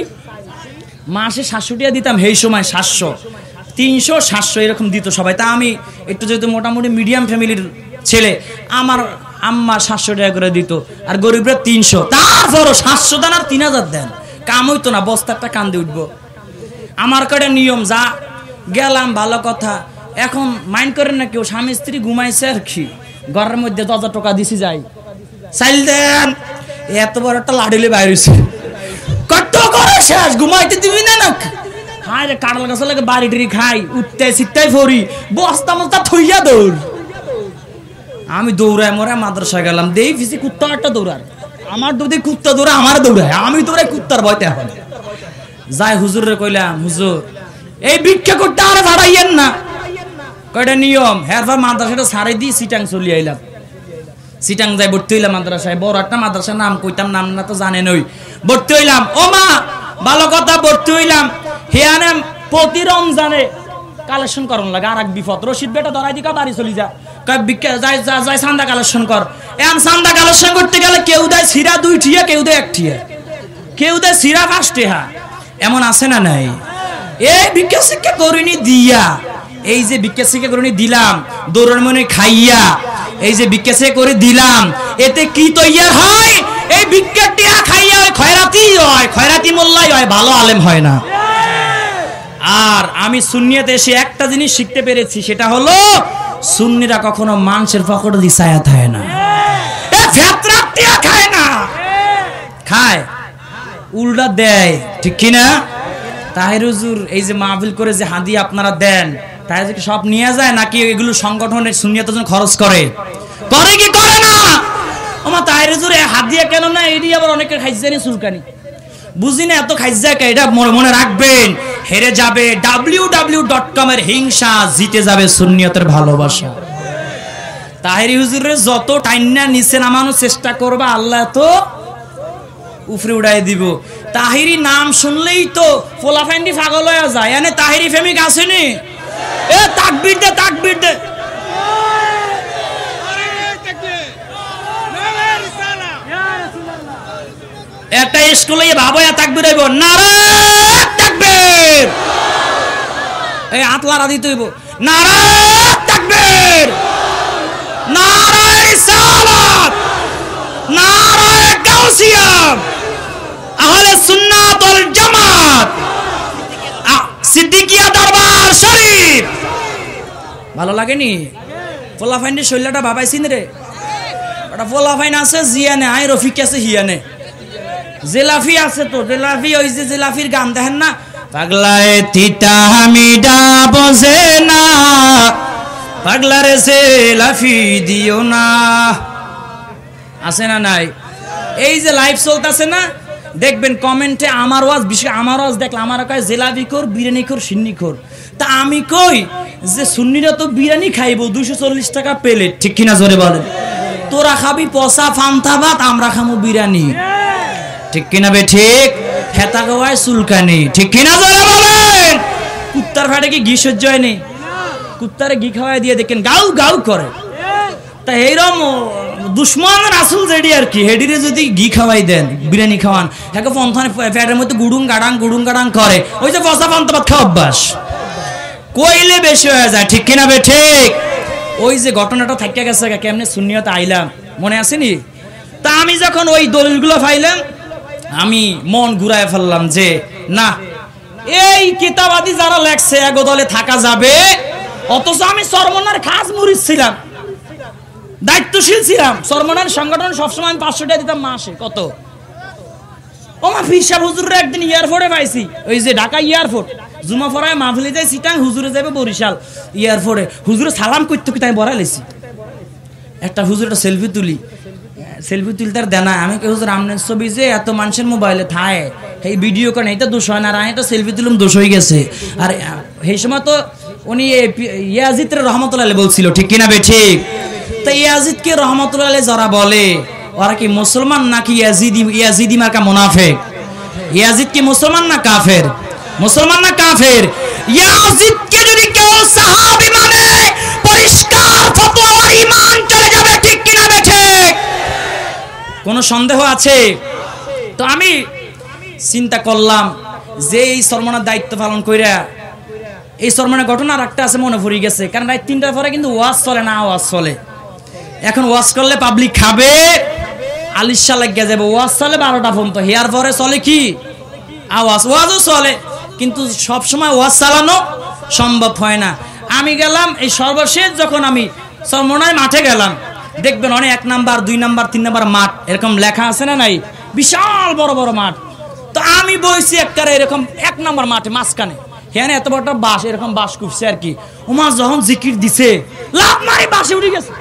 মাসে 700 টাকা দিতাম, সেই সময় 700, 300, 700 এরকম দিত সবাই। তা আমি একটু যেহেতু মোটামুটি মিডিয়াম ফ্যামিলির ছেলে, আমার আম্মা 700 টাকা করে দিত, আর গরিবরা 300। তারপরও 700 দেন আর 3000 দেন, কাম হইতো না, বস্তারটা কান্দে উঠবো। আমার কাছে নিয়ম, যা গেলাম ভালো কথা। এখন মাইন্ড করেন না কেউ, স্বামী স্ত্রী ঘুমাইছে আর কি, ঘরের মধ্যে 10,000 টাকা দিছি যাই, চাইল দেন, এত বড় একটা লাড়িলে বাইরেছে, কত করে শেষ, ঘুমাইতে দিবি না না? হায় রে, কাঁঠাল গাছ লাগে বাড়ি টিড়ি খাই, উঠতে সিটটাই ফরি, বস্তা মস্তা থইয়া দৌড়। আমি দৌড়ায় মরে মাদ্রাসা গেলাম, দেই ফিসি কুত্তা একটা দৌড়ার, আমার দুধে কুত্তা দৌড়া, আমার দৌড়ায়, আমি দৌড়াই কুত্তার ভয়তে। এখন যাই হুজুরে কইলাম, হুজুর এই ভিক্ষা করতে আর ভাড়াইয়েন না, কয়টা নিয়ম। হ্যাঁ মাদ্রাসাটা ছাড়াই দিয়ে সিটাং চলে আইলাম। সিটাং যাই ভর্তি হইলাম মাদ্রাসায়, বড় একটা মাদ্রাসার নাম কইতাম, নাম না তো জানেন, ওই ভর্তি হইলাম। ও মা ভালো কথা, ভর্তি হইলাম। হেয়ানে প্রতি রমজানে কালেকশন করন লাগে, আর এক বিপদ, রশিদ বেটা ধরাই দিকা বাড়ি চলি যা, যাই চান্দা কালেকশন কর। এখন চান্দা কালেকশন করতে গেলে কেউ দেয় সিরা 2 টিয়া, কেউ দেয় 1 টিয়া, কেউ দেয় সিরা 5 টিয়া, এমন আছে না নাই? এই ভিক্ষা শিক্ষা করিনি দিয়া, এই যে ভিক্ষা শিক্ষা করিনি দিলাম, দৌড়ের মনে খাইয়া, এই যে ভিক্ষা শিক্ষা করে দিলাম, এতে কি তৈয়ার হয়? এই ভিক্ষা টিয়া খাইয়া হয় খয়রাতি হয়, খয়রাতি মোল্লাই হয়, ভালো আলেম হয় না। আর আমি সুন্নিয়াতে এসে একটা জিনিস শিখতে পেরেছি, সেটা হলো সুন্নিরা কখনো মানুষের পকেটে দিছায়া থাকে না, ফেতরা টিয়া খায় না, খায় উল্টা দেয়, ঠিক কিনা? তাহির হুজুর এই যে মাহফিল করে যে হাদিয়া আপনারা দেন, তাই কি সব নিয়ে যায় নাকি এগুলো সংগঠনের সুন্নিয়তের জন্য খরচ করে কি করে না? ওমা তাহির হুজুর হাদিয়া কেন না, এটি আবার অনেকে খাইছে নি চুলকানি, বুঝি না এত খাইছে কে? এটা মনে রাখবেন, হেরে যাবে www.com এর হিংসা, জিতে যাবে সুন্নিয়তের ভালোবাসা। তাহেরি হুজুরের যত টাইনা নিচে নামানোর চেষ্টা করবে আল্লাহ তো উপরে উড়াই দিব। তাহিরি নাম শুনলেই তো ফোলাফাইন্ডি পাগল হয়ে যায়। এনে তাহিরি ফেমিক আসেনি, এ তাকবীর দে তাকবীর দে। একটা স্কুলে ভাবো তাকবীর হইব, নারে তাকবীর, এই আতলারা দিতে হইব, নারে তাকবীর, নারে রিসালাত, নারে গাউসিয়া, আহলে সুন্নাত ওয়াল জামাত, সিদ্দিকিয়া দরবার শরীফ। ভালো লাগেনি? ফোলাফাইন্ডি শৈলাটা ভাবাইছিন রে, ওটা ফোলাফাইন আছে জিয়ানে, আই রফিক আছে হিয়ানে, জেলাফি আছে তো, জেলাফি ওই যে জেলাফির গান দেখেন না, পাগলায় তিতা মিডা বোঝে না, পাগলারে জেলাফি দিও না, আছে না নাই? এই যে লাইভ চলতেছে না, দেখবেন কমেন্টে আমার ওয়াজ, বিশেষ আমার ওয়াজ দেখলে আমার কয় জেলাফি খোর, বিরিয়ানি খোর, সিন্নি খোর। তা আমি কই যে সুন্নিরা তো বিরিয়ানি খাইবো 240 টাকা প্লেট, ঠিক কিনা জোরে বলেন? তোরা খাবি পচা ফান্তা ভাত, আমরা খাবো বিরিয়ানি, ঠিক কিনা বে ঠিক? হেতা গাওয়ায় চুলকানি, ঠিক কিনা জোরে বলেন? কুত্তার ফাটে কি ঘি সহ্য হয়নি? কুত্তারে ঘি খাওয়াই দিয়ে দেখেন গাউ গাউ করে। তা এইরকম দুশ্মন রাসূল যেডি আর কি, হেডিরে যদি ঘি খাওয়াই দেন, বিরিয়ানি খাওয়ান, একে পন্থানে ফ্যাটের মধ্যে গুডুং গাডাং করে, ওই যে পচা ফান্তা ভাত খাওয়া অভ্যাস কইলে বেশি হয়ে যায়, ঠিক কিনা বে ঠিক? ওই যে ঘটনাটা থাকিয়া গেছে, কেমনে সুন্নিয়তে আইলাম মনে আসেনি? তা আমি যখন ওই দলিলগুলো পাইলাম, আমি মন ঘুরায় ফেললাম যে না, এই কিতাবাদি যারা লেখছে এগো দলে থাকা যাবে। অথচ আমি সরমনার খাস মুরিদ ছিলাম, দায়িত্বশীল ছিলাম, সরমনার সংগঠন সবসময় আমি 500 টাকা দিতাম মাসে। কত ওমা ফিরসাব হুজুরের একদিন এয়ারপোর্টে পাইছি, ওই যে ঢাকা এয়ারপোর্ট, জুমা ফরায় মাহফিলে যাই সিটাং, হুজুরে যাবে বরিশাল এয়ারপোর্টে, হুজুরে সালাম করতে কি তাই বড়াই লেছি, একটা হুজুরটা সেলফি তুলি, সেলফি তুলতে আর দেনা, আমি কে হুজুর আমনের ছবি যে এত মানুষের মোবাইলে থায়, এই ভিডিও করে এটা দোষ হয় না, আর আমি তো সেলফি তুলুম দোষ হয়ে গেছে। আর সেই সময় তো উনি ইয়াজিদ রহমতুল্লাহ বলছিল, ঠিক কিনা বে ঠিক? তা ইয়াজিদকে রহমতুল্লাহ যারা বলে ওরা কি মুসলমান নাকি ইয়াজিদি মার্কা মুনাফিক? ইয়াজিদ কি মুসলমান না কাফের? মুসলমান না কাফের? ইয়াজিদকে যদি কেউ সাহাবী মানে পরিষ্কার ফতোয়া আর ঈমান চলে যাবে, ঠিক কিনা বে ঠিক? কোনো সন্দেহ আছে? তো আমি চিন্তা করলাম যে এই সরমনার দায়িত্ব পালন কইরা, এই সরমনার ঘটনা আর একটা আছে মনে পড়ে গেছে, কারণ রাত 3টার পরে কিন্তু ওয়াজ চলে না, আওয়াজ চলে। এখন ওয়াজ করলে পাবলিক খাবে, আলিশা লাগিয়া যাবে, ওয়াজ চলে 12টা পর্যন্ত, হেয়ার পরে চলে কি আওয়াজ, ওয়াজও চলে, কিন্তু সব সময় ওয়াজ চালানো সম্ভব হয় না। আমি গেলাম এই সর্বশেষ যখন আমি সরমনায় মাঠে গেলাম, দেখবেন অনেক 1 নাম্বার 2 নাম্বার 3 নাম্বার মাঠ এরকম লেখা আছে না নাই, বিশাল বড় বড় মাঠ। তো আমি বইছি একবারে এরকম 1 নাম্বার মাঠে মাঝখানে, হ্যাঁ এত বড় বাস, এরকম বাস কুপছে আর কি। ওমা যখন জিকির দিছে লাভ মারি বাসে উঠে গেছে।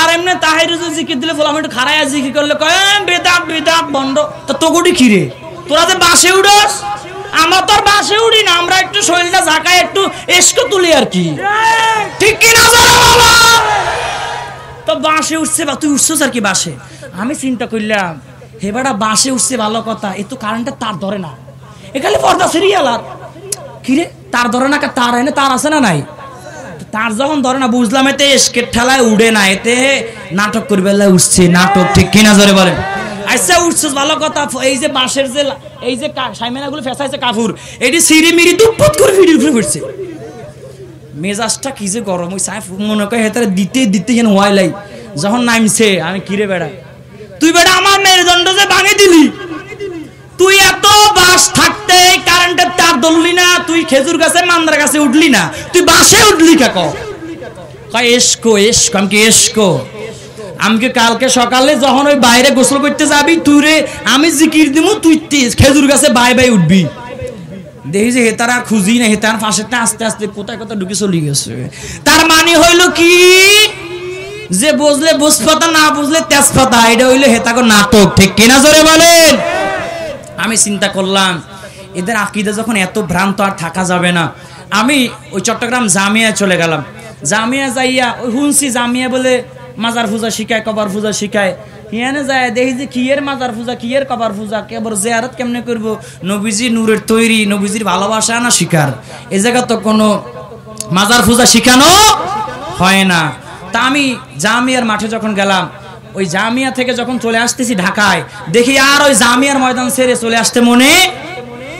আর এমনি তাহির জিকির দিলে বললাম একটু খারাই জিকির করলে কয় বেদাত বেদাত বন্ধ। তো তোগুটি কি রে, তোরা যে বাসে উঠোস, আমরা তো আর বাসে উঠি না, আমরা একটু শরীরটা ঝাঁকায় একটু এসকো তুলি আর কি, ঠিক কিনা বলো? তো বাসে উঠছে, বা তুই উঠছিস আর কি বাসে। আমি চিন্তা করলাম হেবাটা বাসে উঠছে ভালো কথা, এ তো কারেন্টের তার ধরে না, এখানে পর্দা সিরিয়াল আর কি রে, তার ধরে না, তার এনে তার আছে না নাই, তার যখন ধরে না বুঝলাম এতে এসকের ঠেলায় উড়ে না, এতে নাটক করবে উঠছে নাটক, ঠিক কিনা জোরে বলেন? আচ্ছা উঠছিস ভালো কথা, এই যে বাঁশের যে এই যে সাইমেনাগুলো ফেসাইছে কাপুর, এটি সিঁড়ি মিড়ি দুপুত করে ভিডিও উপরে পড়ছে, মেজাজটা কি যে গরম, ওই সাইফ মনে করে হেতারে দিতে দিতে যেন ওয়াইলাই যখন নামছে, আমি কিরে বেড়া তুই বেড়া আমার মেরুদণ্ড যে ভাঙে দিলি, তুই এত বাস থাকতে কারেন্টের তার ধরলি না, তুই খেজুর গাছে মান্দার গাছে উঠলি না, তুই বাসে উঠলি কাক? এসকো এসকো, আমি কি এসকো? আমি কি কালকে সকালে যখন ওই বাইরে গোসল করতে যাবি তুই রে, আমি জিকির দিমু, তুই খেজুর গাছে বাই বাই উঠবি, দেখি যে হেতারা খুঁজি না, হেতার পাশেটা আস্তে আস্তে কোথায় কোথায় ঢুকে চলে গেছে। তার মানে হইল কি যে বুঝলে বুঝপাতা, না বুঝলে তেজপাতা, এটা হইলো হেতাকে নাটক, ঠিক কিনা জোরে বলেন? আমি চিন্তা করলাম এদের আকীদা যখন এত ভ্রান্ত আর থাকা যাবে না, আমি ওই চট্টগ্রাম জামিয়ায় চলে গেলাম। জামিয়া যাইয়া ওই শুনছি জামিয়া বলে মাজার পূজা শিখায়, কবর পূজা শিখায়। হিয়ানে যায় দেখি যে কিয়ের মাজার পূজা, কিয়ের কবর পূজা, কেবল জিয়ারত কেমনে করব? নবীজি নূরের তৈরি, নবীজির ভালোবাসা না শিকার। এই জায়গা তো কোনো মাজার পূজা শিখানো হয় না। তা আমি জামিয়ার মাঠে যখন গেলাম, ওই জামিয়া থেকে যখন চলে আসতেছি ঢাকায়, দেখি আর ওই জামিয়ার ময়দান ছেড়ে চলে আসতে মনে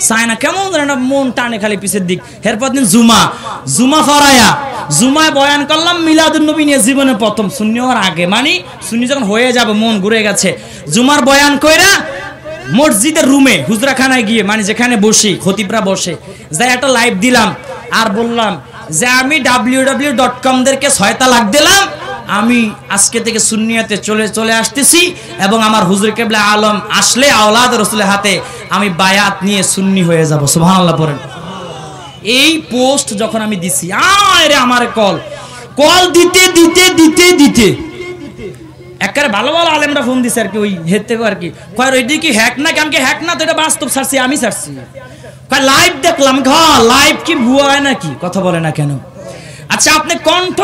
চায় না, কেমন একটা মন টানে খালি পিছের দিক। এরপর দিন জুমা ফরায়া জুমায় বয়ান করলাম মিলাদুন নবী নিয়ে, জীবনে প্রথম, সুন্নি হওয়ার আগে, মানে সুন্নি যখন হয়ে যাবে মন ঘুরে গেছে, জুমার বয়ান কইরা মসজিদের রুমে হুজরাখানায় গিয়ে, মানে যেখানে বসি খতিবরা বসে, যাই একটা লাইভ দিলাম আর বললাম যে আমি www.com দেরকে 6 লাখ দিলাম, আমি আজকে থেকে সুন্নিয়াতে চলে আসতেছি এবং আমার হুজুর কেবলা আলম আসলে আওলাদ রাসূলের হাতে আমি বায়াত নিয়ে সুন্নি হয়ে যাব। সুবহানাল্লাহ পড়েন। এই পোস্ট যখন আমি দিছি, আরে আমার কল দিতে দিতে দিতে দিতে একেবারে ভালো ভালো আলেমরা ফোন দিছে আর কি, ওই হেড থেকে আর কি, কয় ওইটা কি হ্যাক না? আমি কি হ্যাক না, তো এটা বাস্তব ছাড়ছি, আমি ছাড়ছি। কয় লাইভ দেখলাম, লাইভ কি ভুয়া হয় নাকি? কথা বলে না কেন? আচ্ছা, আপনি কণ্ঠ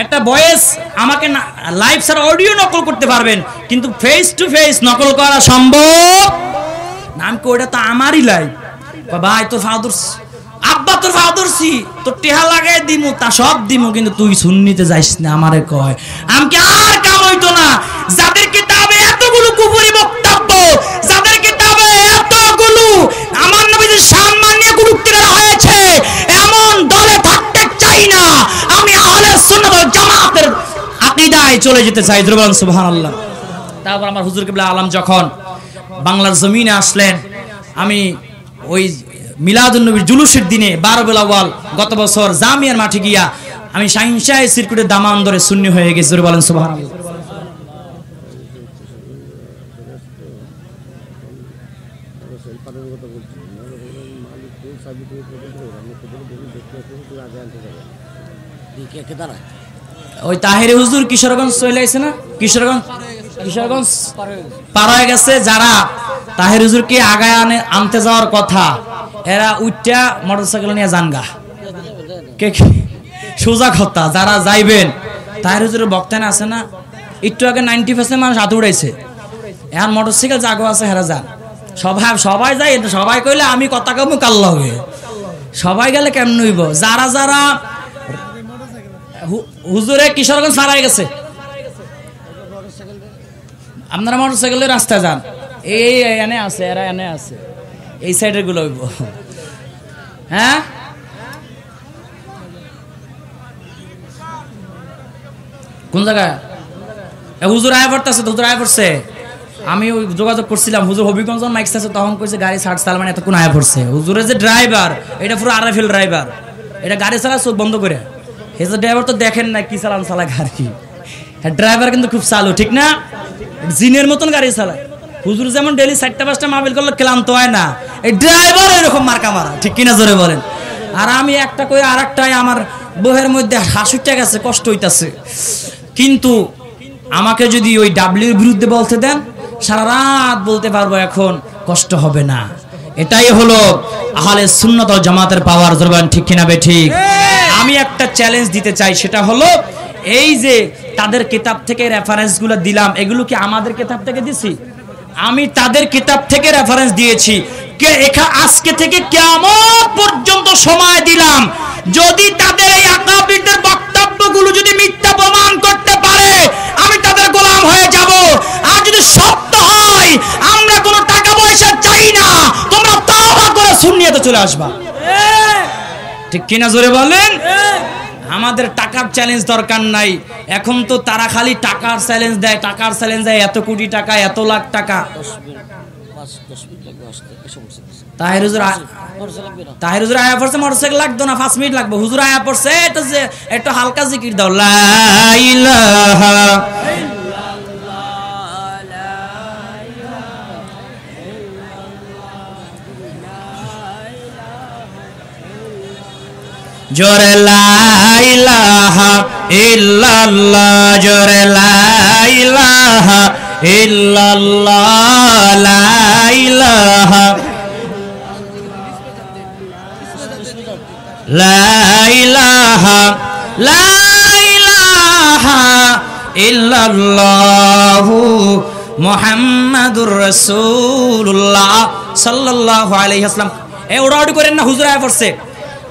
একটা ভয়েস আমাকে লাইভ ছাড়া অডিও নকল করতে পারবেন, কিন্তু ফেস টু ফেস নকল করা সম্ভব না। আমি কই ওটা তো আমারই লাইভ। ভাই তোর ফাদুর আব্বা, তোর ফাদুরছি, তোর টেহা লাগাই দিমু, তা সব দিমু, কিন্তু তুই সুন্নিতে যাইস না। আমারে কয় আমি কি আর কাম হইতো না? যাদের কিতাবে এতগুলো কুফরি বক্তব্য, যাদের কিতাবে এতগুলো আমার নবীর সম্মান নিয়ে কটূক্তি করা হয়েছে, এমন দলে থাকতে চাই না। আমি আহলে সুন্নাত ওয়াল জামাতের আকীদায় চলে যেতে চাই। সুবহানাল্লাহ। তারপর আমার হুজুর কিবলা আলম যখন বাংলার জমিনে আসলেন, আমি ওই মিলাদুন নবীর জুলুসের দিনে 12 রবিউল আউয়াল গত বছর জামিয়ার মাঠে গিয়া আমি শাহিনশাহ সিরকুটের দামান ধরে সুন্নি হয়ে গেছি। বলেন সুবহানাল্লাহ। ওই তাহেরি হুজুর কিশোরগঞ্জ চলে আইছে না? কিশোরগঞ্জ পার হয়ে গেছে। যারা তাহের হুজুরকে আগায় আনতে যাওয়ার কথা, এরা উইটা মোটরসাইকেল নিয়ে জানগা কে সোজা কথা। যারা যাইবেন, তাহের হুজুরের বক্তানে আছে না, একটু আগে 90% মানুষ হাত উড়াইছে, এখন মোটরসাইকেল জাগো আছে, হেরা যান। সবাই যায়, সবাই কইলে আমি কথা কমু কাল লগে, সবাই গেলে কেমন হইব? যারা হুজুরে কিশোরগঞ্জ হারাই গেছে, আপনারা মোটরসাইকেলের রাস্তায় যান, এই এনে আছে, এরা এনে আছে, এই সাইডের গুলো হইব। হ্যাঁ, কোন জায়গায় হুজুর আয়া পড়তেছে? হুজুর আয়া পড়ছে। আমি ওই যোগাযোগ করছিলাম, হুজুর হবিগঞ্জ মাইক আছে, তখন কইছে গাড়ি 60 সালমান এতক্ষণ আয়া পড়ছে। হুজুরের যে ড্রাইভার, এটা পুরো আরএফএল ড্রাইভার, এটা গাড়ি চালা চোখ বন্ধ করে। এই যে ড্রাইভার তো দেখেন না কি চালা গাড়ি, হ্যাঁ ড্রাইভার কিন্তু খুব চালু, ঠিক না? জিনের মতন গাড়ি চালায়। হুজুর যেমন ডেইলি 4টা-5টা মাহফিল করলে ক্লান্ত হয় না, এই ড্রাইভার এরকম মার্কা মারা, ঠিক কিনা জোরে বলেন? আর আমি একটা কই আর একটাই আমার বহের মধ্যে হাসুইটা গেছে, কষ্ট হইতাছে। কিন্তু আমাকে যদি ওই ডাব্লিউর বিরুদ্ধে বলতে দেন, সারা রাত বলতে পারবো, এখন কষ্ট হবে না। এটাই হলো আহলে সুন্নাত ওয়াল জামাতের পাওয়ার। জোরবান ঠিক কিনা বে ঠিক? আমি একটা চ্যালেঞ্জ দিতে চাই, সেটা হলো এই যে তাদের কিতাব থেকে রেফারেন্সগুলো দিলাম, এগুলো কি আমাদের কিতাব থেকে দিছি? আমি তাদের কিতাব থেকে রেফারেন্স দিয়েছি। আজকে থেকে কিয়ামত পর্যন্ত সময় দিলাম, যদি তাদের এই আকাবিরদের বক্তব্যগুলো যদি মিথ্যা প্রমাণ করতে পারে, আমি তাদের গোলাম হয়ে যাব। আর যদি সত্য হয়, আমরা কোনো টাকা পয়সা চাই না, তোমরা তাওবা করে সুন্নিয়তে চলে আসবা। ঠিক কিনা জোরে বলেন? আমাদের টাকার চ্যালেঞ্জ দরকার নাই। এখন তো তারা খালি টাকার চ্যালেঞ্জ দেয়, টাকার চ্যালেঞ্জ দেয়, এত কোটি টাকা, এত লাখ টাকা। তাহের হুজুর আয়া পড়ছে, মোটরসাইকেল লাগতো না, 5 মিনিট লাগবে। হুজুর আয়া পড়ছে, এটা যে একটু হালকা জিকির দাও, লা ইলাহা জোরে লা ইলাহা ইল্লাল্লাহ, জোরে লা ইলাহা ইল্লাল্লাহ, লা ইলাহা লা ইলাহা লা ইলাহা ইল্লাল্লাহু মুহাম্মাদুর রাসূলুল্লাহ সাল্লাল্লাহু আলাইহি ওয়াসাল্লাম। ওড়াউড়ি করেন না, হুজুর আয়া পড়ছে।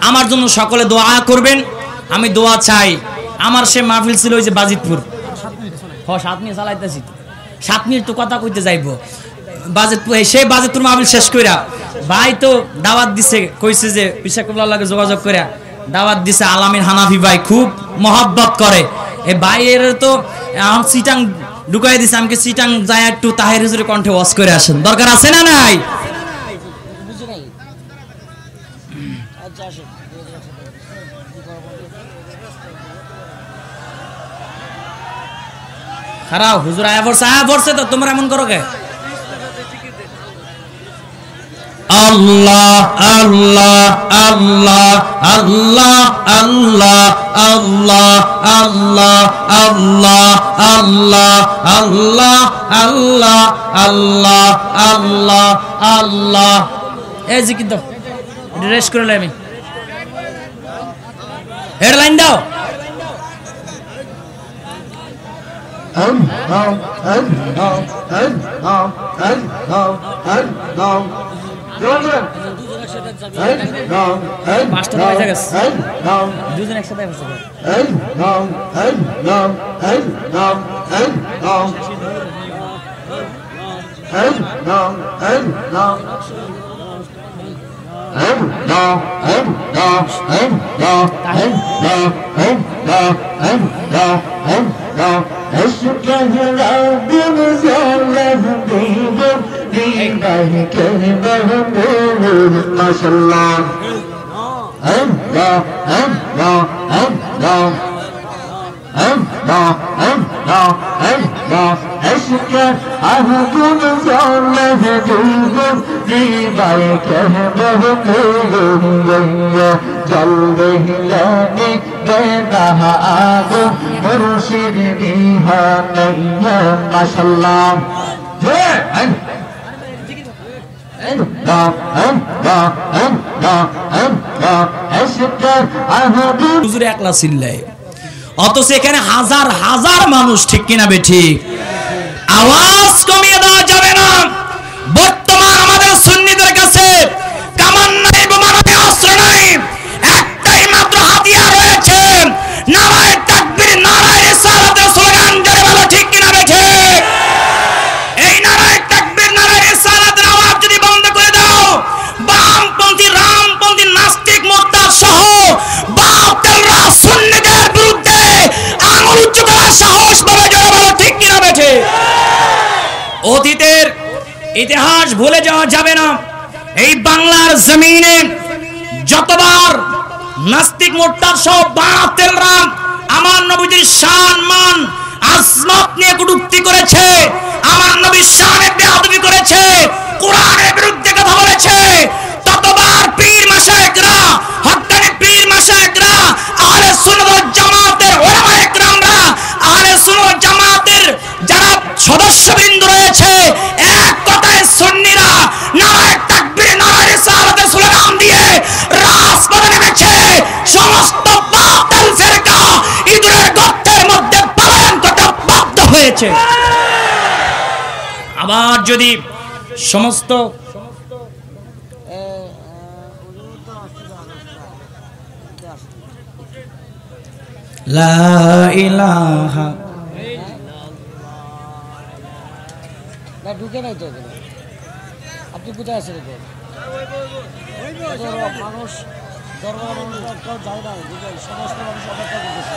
আমার জন্য সকলে দোয়া করবেন, আমি দোয়া চাই। আমার সে মাহফিল ছিল ওই যে বাজিতপুর, 7 মিনিট চালাইতেছি, 7 মিনিট তো কথা কইতে যাইব। বাজিতপুর সেই বাজিতপুর মাহফিল শেষ কইরা ভাই তো দাওয়াত দিছে, কইছে যে পিসাকুল্লাহ লাগে যোগাযোগ কইরা দাওয়াত দিছে। আলামিন হানাফি ভাই খুব মহব্বত করে এই ভাইয়ের, তো চিটাং ঢুকাই দিছে। আমাকে চিটাং যায় একটু তাহের হুজুরের কণ্ঠে ওয়াজ করে আসেন, দরকার আছে না নাই? খারাপ হুজুর আয়া পড়ছে তো তোমরা এমন করো কে? আল্লাহ আল্লাহ আল্লাহ আল্লাহ আল্লাহ আল্লাহ আল্লাহ আল্লাহ আল্লাহ আল্লাহ আল্লাহ আল্লাহ আল্লাহ আল্লাহ। এই জিকির দাও, রেস্ট করে আমি হেডলাইন দাও। দুজন একসাথে মাশাআল্লাহ মাশাআল্লাহ। হুজুরে একলা চিল্লায়, অথচ এখানে হাজার হাজার মানুষ, ঠিক কিনা বেঠিক? আওয়াজ কমিয়ে দেওয়া যাবে না। বর্তমান আমাদের সুন্নিদের কাছে কামান নাই, বোমা নাই, অস্ত্র নাই, একটাই মাত্র হাতিয়ার রয়েছে, নারায়ে তাকবীর, নারায়ে রিসালাতের স্লোগান। জোরে বলো ঠিক কিনা বেঠিক? এই নারায়ে তাকবীর, নারায়ে রিসালাতের আওয়াজ যদি বন্ধ করে দাও, বামপন্থী, রামপন্থী, নাস্তিক, মুরতাদ সহ বাতিলরা সুন্নিদের বিরুদ্ধে আঙুল উঁচু করার সাহস পাবে। জোরে বলো ঠিক কিনা বেঠিক? অতীতের ইতিহাস ভুলে যাওয়া যাবে না। এই বাংলার জমিনে যতবার নাস্তিক, মুরতাদ সহ বাতিলরা আমার নবীর শান, মান, আজমত নিয়ে কটূক্তি করেছে, আমার নবীর শানে বেয়াদবি করেছে, কোরআনের বিরুদ্ধে কথা বলেছে, ততবার পীর মাশায়েখরা, হক্কানি পীর মাশায়েখরা, আহলে সুন্নাত ওয়াল জামাতের উলামায়ে কেরামরা, আহলে সুন্নাত ওয়াল জামাতের যারা সদস্যবৃন্দ রয়েছে, এক কথায় সুন্নিরা নারায়ে তাকবীর, নারায়ে রিসালাতের স্লোগান দিয়ে রাজপথে নেমেছে। সমস্ত বাতিল ফিরকা ইঁদুরের গর্তের মধ্যে পলায়ন করতে বাধ্য হয়েছে। আবার যদি সমস্ত লা ইলাহা না ঢুকে নাই তো, আপনি কোথায় আছেন? মানুষ দরবার যায় না, সমস্ত মানুষ অপেক্ষা করতেছে।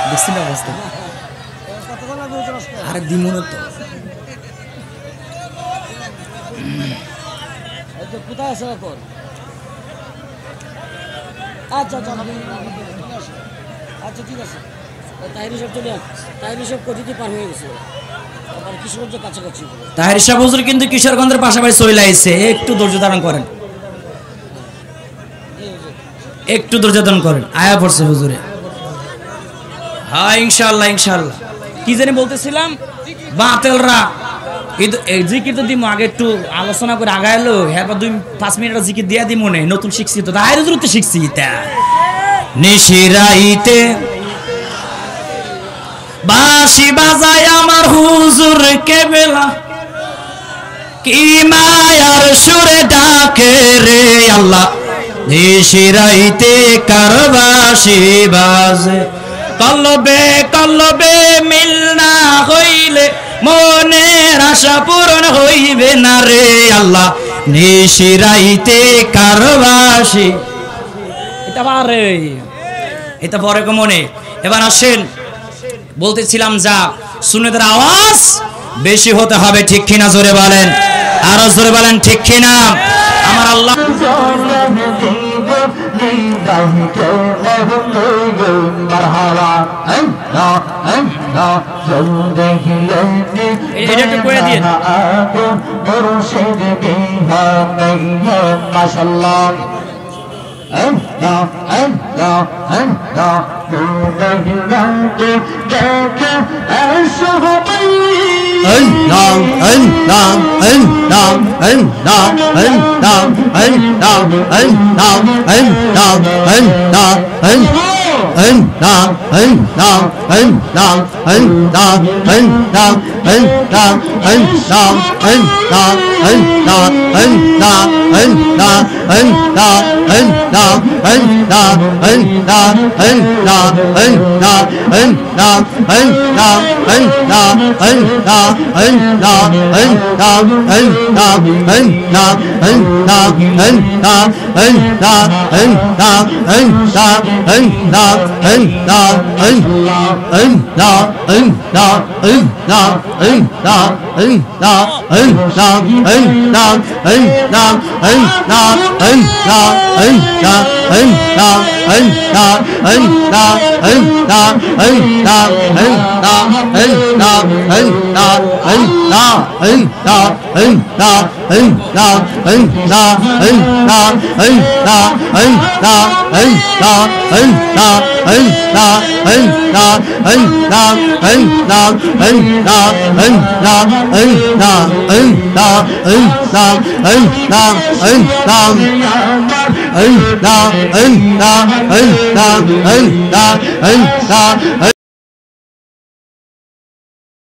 দেখছি না অবস্থা, কতক্ষণ লাগবে? আরে দিমুন তো। কোথায় আছে এখন? আচ্ছা আচ্ছা আচ্ছা ঠিক আছে। তাহিরি সাহেব চলে, তাহিরি সাহেব কোটিতে পার হয়ে গেছে, কিশোরগঞ্জের কাছাকাছি। তাহির সাহেব হুজুর কিন্তু কিশোরগঞ্জের পাশাপাশি চলে আইছে, একটু ধৈর্য ধারণ করেন, একটু ধৈর্য ধারণ করেন। আয়া পড়ছে হুজুরে। হ্যাঁ ইনশাআল্লাহ ইনশাআল্লাহ। কি জানি বলতেছিলাম, বাতিলরা জিকির তো দিমু, আগে একটু আলোচনা করে আগাইলো, এরপর 2-5 মিনিট জিকির দিয়া দিমু, নতুন শিখছি তো, তাহির হুজুর তো শিখছি। তা নিশিরাইতে বাঁশি বাজায় আমার হুজুর কেবেলা কি মায়ার সুরে ডাকে রে আল্লাহ নিশিরাইতে কার বাঁশি বাজে কলবে কলবে মিল না হইলে মনের আশা পূরণ হইবে না রে আল্লাহ নিশিরাইতে কার বাঁশি এটা পারে এটা পরে মনে। এবার আসেন বলতেছিলাম যা সুন্নতের আওয়াজ বেশি হতে হবে ঠিক কিনা জোরে বলেন আরো জোরে বলেন ঠিক কিনা আমার আল্লাহ এটা একটু করে দিয়ে মাশাআল্লাহ